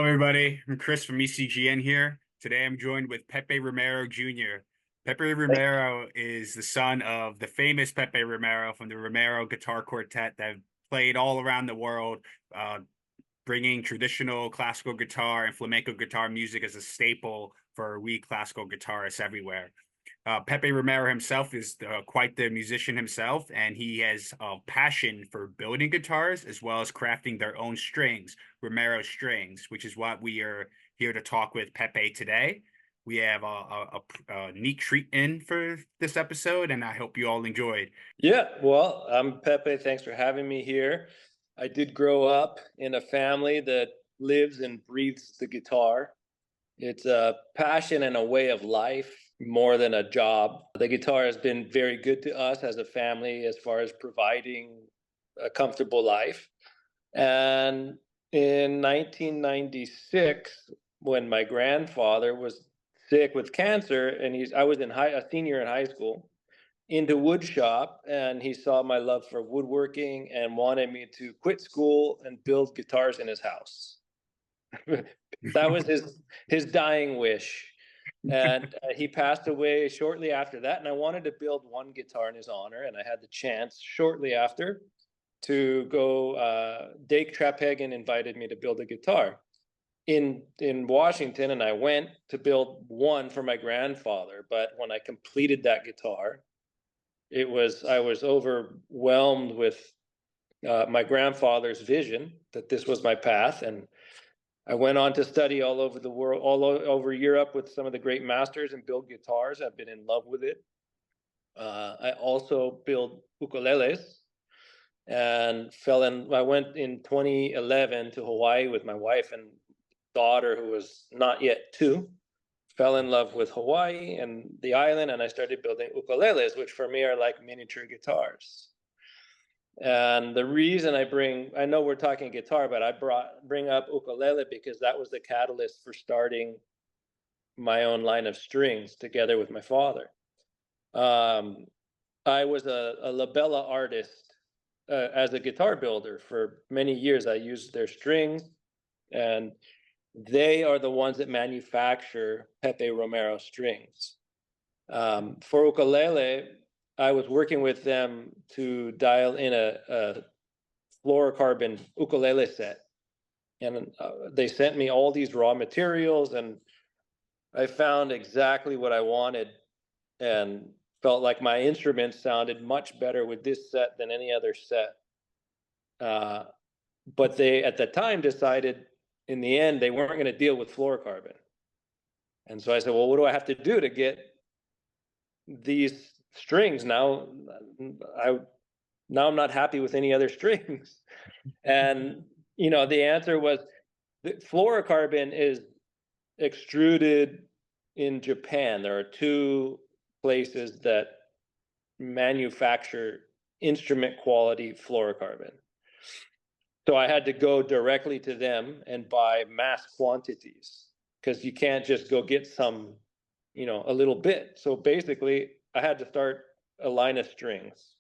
everybody. I'm Chris from ECGN here. Today I'm joined with Pepe Romero Jr. Pepe Romero is the son of the famous Pepe Romero from the Romero Guitar Quartet that played all around the world, uh, bringing traditional classical guitar and flamenco guitar music as a staple for we classical guitarists everywhere. Pepe Romero himself is quite the musician himself, and he has a passion for building guitars as well as crafting their own strings, Romero strings, which is what we are here to talk with Pepe today. We have a neat treat in for this episode, and I hope you all enjoyed. Yeah, well, I'm Pepe. Thanks for having me here. I did grow up in a family that lives and breathes the guitar. It's a passion and a way of life more than a job. The guitar has been very good to us as a family as far as providing a comfortable life. And in 1996, when my grandfather was sick with cancer, and I was a senior in high school, into wood shop, and he saw my love for woodworking and wanted me to quit school and build guitars in his house. That was his dying wish. And he passed away shortly after that, and I wanted to build one guitar in his honor, and I had the chance shortly after to go. Dake Traphagen invited me to build a guitar in Washington, and I went to build one for my grandfather. But when I completed that guitar, I was overwhelmed with my grandfather's vision that this was my path, and I went on to study all over the world, over Europe with some of the great masters and build guitars. I've been in love with it. I also build ukuleles and I went in 2011 to Hawaii with my wife and daughter, who was not yet 2. Fell in love with Hawaii and the island, and I started building ukuleles, which for me are like miniature guitars. And the reason I know we're talking guitar, but I bring up ukulele because that was the catalyst for starting my own line of strings together with my father. I was a labella artist as a guitar builder for many years. I used their strings, and they are the ones that manufacture Pepe Romero strings. For ukulele, I was working with them to dial in a fluorocarbon ukulele set. And they sent me all these raw materials, and I found exactly what I wanted and felt like my instruments sounded much better with this set than any other set. But they, at the time, decided in the end they weren't going to deal with fluorocarbon. And so I said, well, what do I have to do to get these strings? Now I'm not happy with any other strings. And the answer was that fluorocarbon is extruded in Japan. There are 2 places that manufacture instrument quality fluorocarbon. So I had to go directly to them and buy mass quantities, because you can't just go get some, a little bit. So basically, I had to start a line of strings.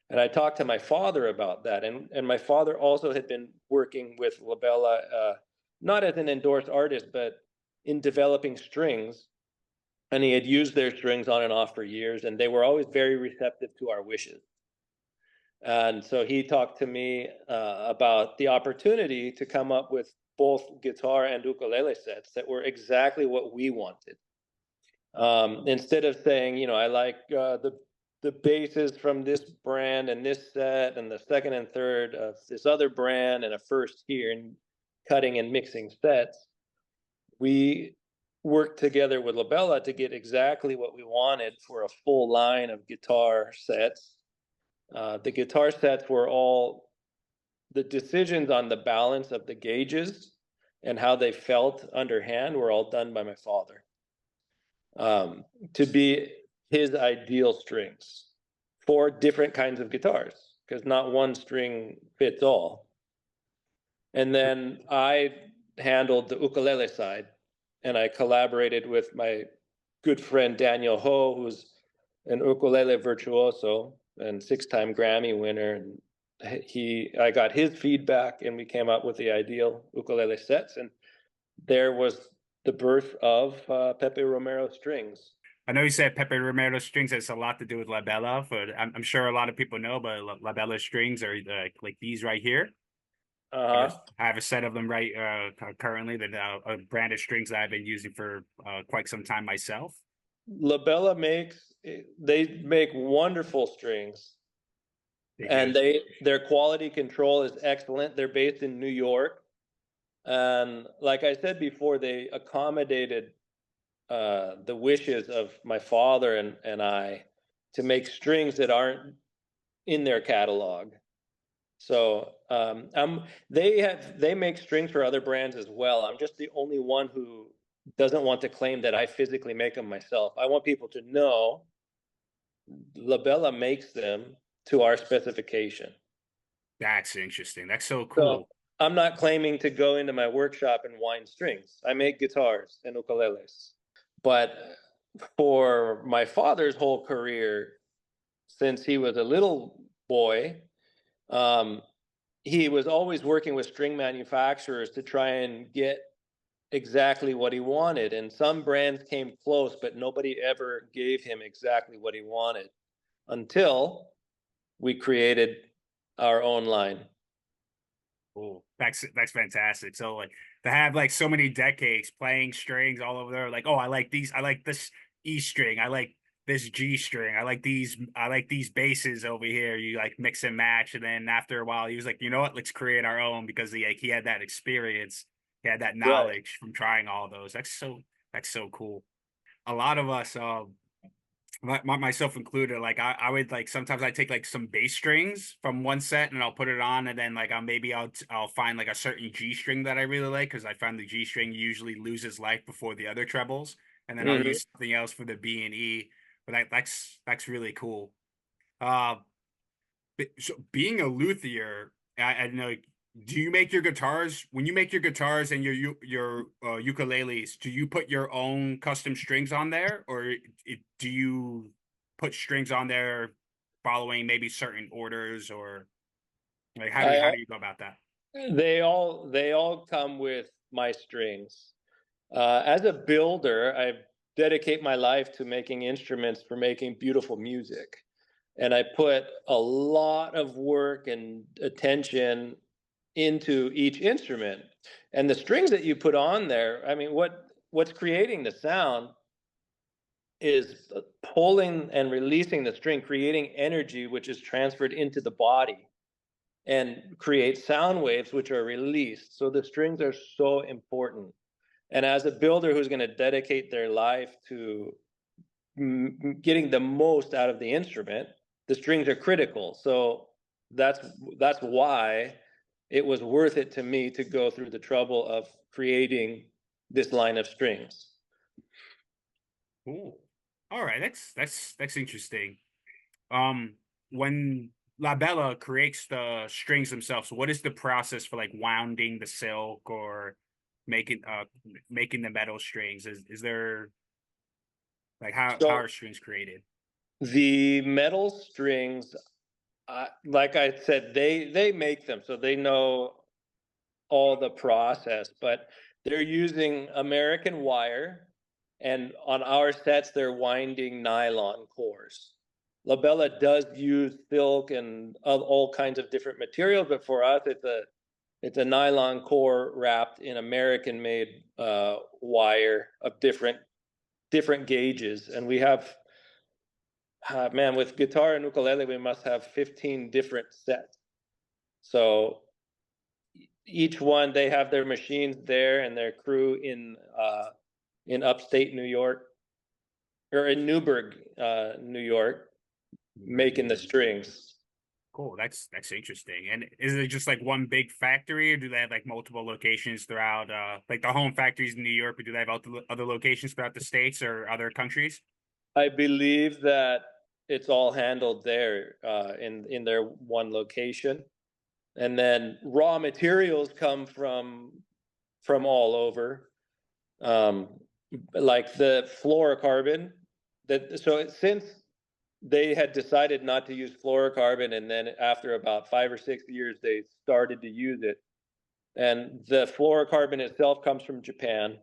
And I talked to my father about that. And my father also had been working with Labella, not as an endorsed artist, but in developing strings. And he had used their strings on and off for years, and they were always very receptive to our wishes. And so he talked to me about the opportunity to come up with both guitar and ukulele sets that were exactly what we wanted. Instead of saying, I like the basses from this brand and this set, and the second and third of this other brand, and a first here, and cutting and mixing sets, we worked together with Labella to get exactly what we wanted for a full line of guitar sets. The guitar sets were all, the decisions on the balance of the gauges and how they felt underhand were all done by my father, to be his ideal strings for different kinds of guitars, because not one string fits all. And then I handled the ukulele side, and I collaborated with my good friend Daniel Ho, who's an ukulele virtuoso and 6-time Grammy winner. And I got his feedback, and we came up with the ideal ukulele sets. And there was the birth of Pepe Romero strings. I know you said Pepe Romero strings has a lot to do with La Bella, but I'm sure a lot of people know, but La Bella strings are like these right here. Uh-huh. I have a set of them right currently that a brand of strings that I've been using for quite some time myself. Labella makes they make wonderful strings, They do. and their quality control is excellent. They're based in New York, and like I said before, they accommodated the wishes of my father and I to make strings that aren't in their catalog. So they make strings for other brands as well. I'm just the only one who doesn't want to claim that I physically make them myself. I want people to know Labella makes them to our specification. That's interesting. That's so So cool. I'm not claiming to go into my workshop and wind strings. I make guitars and ukuleles. But for my father's whole career, since he was a little boy, um, he was always working with string manufacturers to try and get exactly what he wanted. And some brands came close, but nobody ever gave him exactly what he wanted until we created our own line. Cool. That's fantastic. So like to have like so many decades playing strings all over there, like, oh, I like these, I like this E string, I like this G string, I like these basses over here. You like mix and match, and then after a while, he was like, you know what, let's create our own because he had that experience, he had that Right. knowledge from trying all those. That's so cool. A lot of us, myself included, like I would like sometimes I take like some bass strings from one set and I'll put it on, and then like I'll find like a certain G string that I really like because I find the G string usually loses life before the other trebles, and then I'll Mm-hmm. use something else for the B and E. But that's really cool. Uh, so being a luthier, I know. Do you make your guitars when you make your guitars and your ukuleles? Do you put your own custom strings on there, or do you put strings on there following maybe certain orders, or like I how do you go about that? they all come with my strings. As a builder, I dedicate my life to making instruments for making beautiful music. And I put a lot of work and attention into each instrument. And the strings that you put on there, I mean, what's creating the sound is pulling and releasing the string, creating energy which is transferred into the body and create sound waves which are released. So the strings are so important. And as a builder who's going to dedicate their life to getting the most out of the instrument, the strings are critical. So that's that's why it was worth it to me to go through the trouble of creating this line of strings. Cool. All right, that's interesting. Um, when La Bella creates the strings themselves, what is the process for like wounding the silk or making making the metal strings? Is there like how So are strings created? the metal strings, like I said, they make them, so they know all the process, but they're using American wire, and on our sets, they're winding nylon cores. Labella does use silk and all kinds of different materials, but for us, it's a nylon core wrapped in American-made wire of different gauges, and we have man, with guitar and ukulele, we must have 15 different sets. So each one, they have their machines there and their crew in upstate New York or in Newburgh, New York, making the strings. Cool. That's interesting. And is it just like one big factory, or do they have like multiple locations throughout like the home factories in New York, or do they have other locations throughout the states or other countries? I believe that it's all handled there in their one location, and then raw materials come from all over, um, like the fluorocarbon. That so since they had decided not to use fluorocarbon, and then after about 5 or 6 years, they started to use it. And the fluorocarbon itself comes from Japan,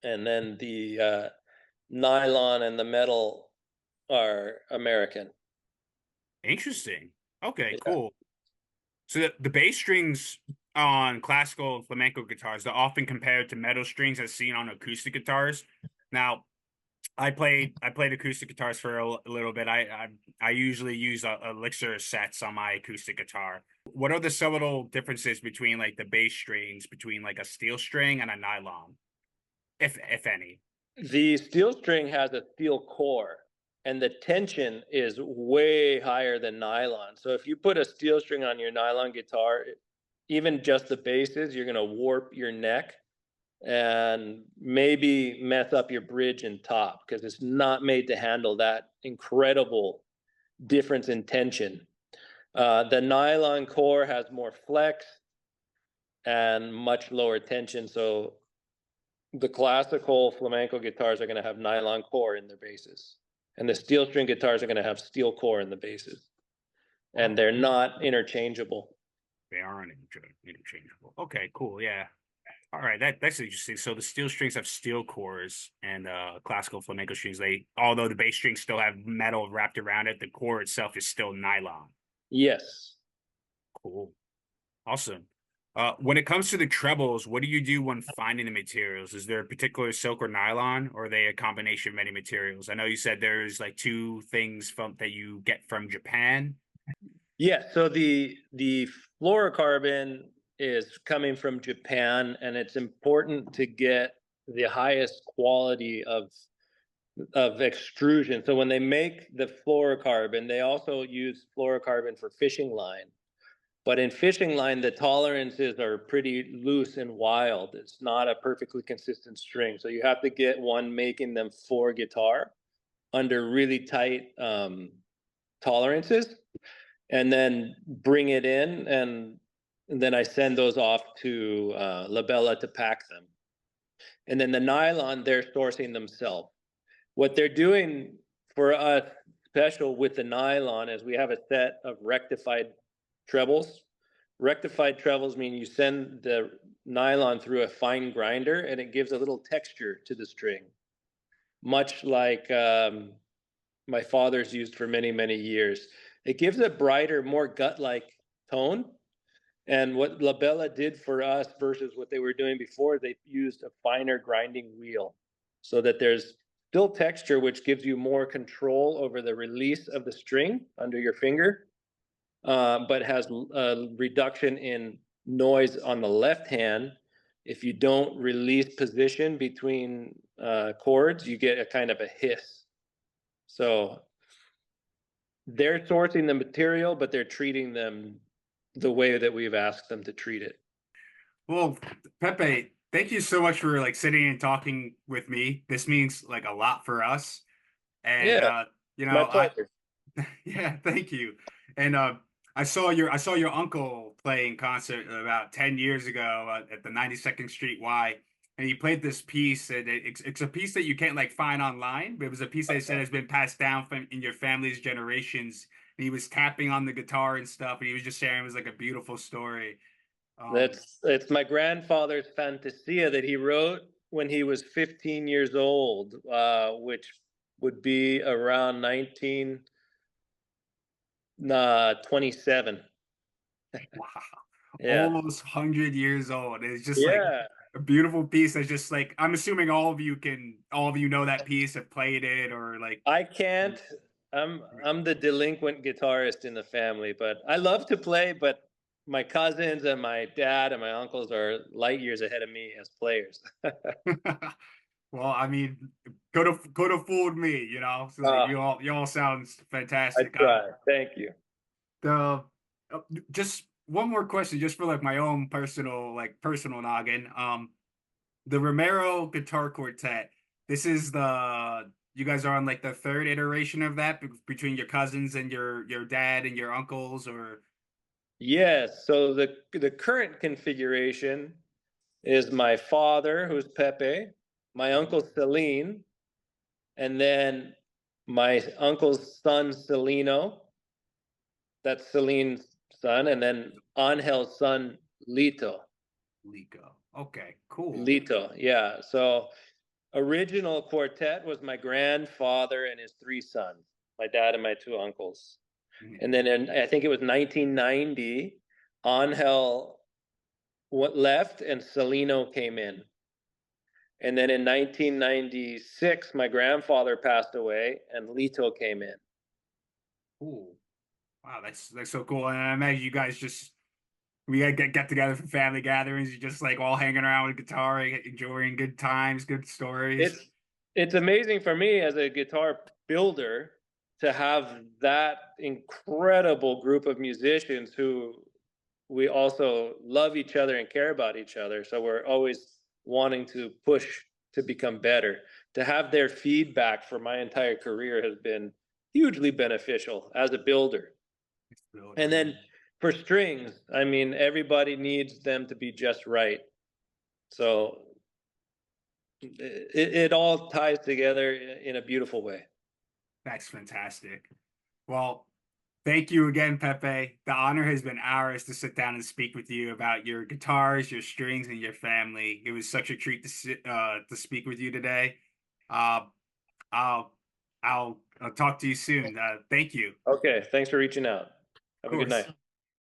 and then the nylon and the metal are American. Interesting. Okay, Yeah. cool. So the bass strings on classical flamenco guitars, they're often compared to metal strings as seen on acoustic guitars. Now, I played acoustic guitars for a little bit. I usually use Elixir sets on my acoustic guitar. What are the subtle differences between like the bass strings between like a steel string and a nylon, if any? The steel string has a steel core, and the tension is way higher than nylon. So if you put a steel string on your nylon guitar, even just the basses, you're going to warp your neck and maybe mess up your bridge and top because it's not made to handle that incredible difference in tension. The nylon core has more flex and much lower tension. So the classical flamenco guitars are going to have nylon core in their basses, and the steel string guitars are going to have steel core in the basses, and Oh, they're not interchangeable. they aren't interchangeable. Okay, cool. Yeah. All right, that's interesting. So the steel strings have steel cores, and classical flamenco strings, they although the bass strings still have metal wrapped around it, the core itself is still nylon. Yes. Cool. Awesome. When it comes to the trebles, what do you do when finding the materials? Is there a particular silk or nylon, or are they a combination of many materials? I know you said there's like two things from that you get from Japan. Yeah, so the fluorocarbon is coming from Japan, and it's important to get the highest quality of extrusion. So when they make the fluorocarbon, they also use fluorocarbon for fishing line. But in fishing line, the tolerances are pretty loose and wild. It's not a perfectly consistent string. So you have to get one making them for guitar under really tight tolerances, and then bring it in. And then I send those off to Labella to pack them. And then the nylon, they're sourcing themselves. What they're doing for us special with the nylon is we have a set of rectified trebles. Rectified trebles mean you send the nylon through a fine grinder and it gives a little texture to the string, much like my father's used for many, many years. It gives a brighter, more gut-like tone. And what Labella did for us versus what they were doing before, they used a finer grinding wheel so that there's still texture, which gives you more control over the release of the string under your finger, but has a reduction in noise on the left hand. If you don't release position between chords, you get a kind of a hiss. So they're sourcing the material, but they're treating them the way that we've asked them to treat it. Well, Pepe, thank you so much for like sitting and talking with me. This means like a lot for us. And Yeah, you my know, I pleasure. yeah, thank you. And I saw your uncle play in concert about 10 years ago at the 92nd Street Y, and he played this piece, and it's a piece that you can't like find online, but it was a piece that he said has been passed down from in your family's generations. And he was tapping on the guitar and stuff, and he was just sharing it was like a beautiful story. Um, That's it's my grandfather's Fantasia that he wrote when he was 15 years old, which would be around 1927. wow, Yeah. almost 100 years old. It's just like Yeah. a beautiful piece that's just like I'm assuming all of you know that piece, have played it, or like I can't. I'm the delinquent guitarist in the family, but I love to play, but my cousins and my dad and my uncles are light years ahead of me as players. well, I mean, could have fooled me, you know. So like uh, you all sound I fantastic. try. Thank you. The just one more question, just for like my own personal noggin. The Romero Guitar Quartet. This is the you guys are on like the third iteration of that between your cousins and your dad and your uncles, or Yes. So the current configuration is my father, who's Pepe, my uncle Celine, and then my uncle's son Celino. That's Celine's son, and then Angel's son Lito. Lico. Okay, cool. Lito, yeah. So original quartet was my grandfather and his three sons, my dad and my two uncles. Mhm. And then I think it was 1990, Angel what left and Celino came in. And then in 1996, my grandfather passed away and Lito came in. Cool. Wow, that's so cool. And I imagine you guys just we get together for family gatherings. You just like all hanging around with guitar, enjoying good times, good stories. It's it's amazing for me as a guitar builder to have that incredible group of musicians who we also love each other and care about each other. So we're always wanting to push to become better. To have their feedback for my entire career has been hugely beneficial as a builder. And Builder. then for strings, I mean, everybody needs them to be just right. So it all ties together in a beautiful way. That's fantastic. Well, thank you again, Pepe. The honor has been ours to sit down and speak with you about your guitars, your strings, and your family. It was such a treat to speak with you today. Uh, I'll I'll talk to you soon. Thank you. Okay, thanks for reaching out. Of Have a good night. course.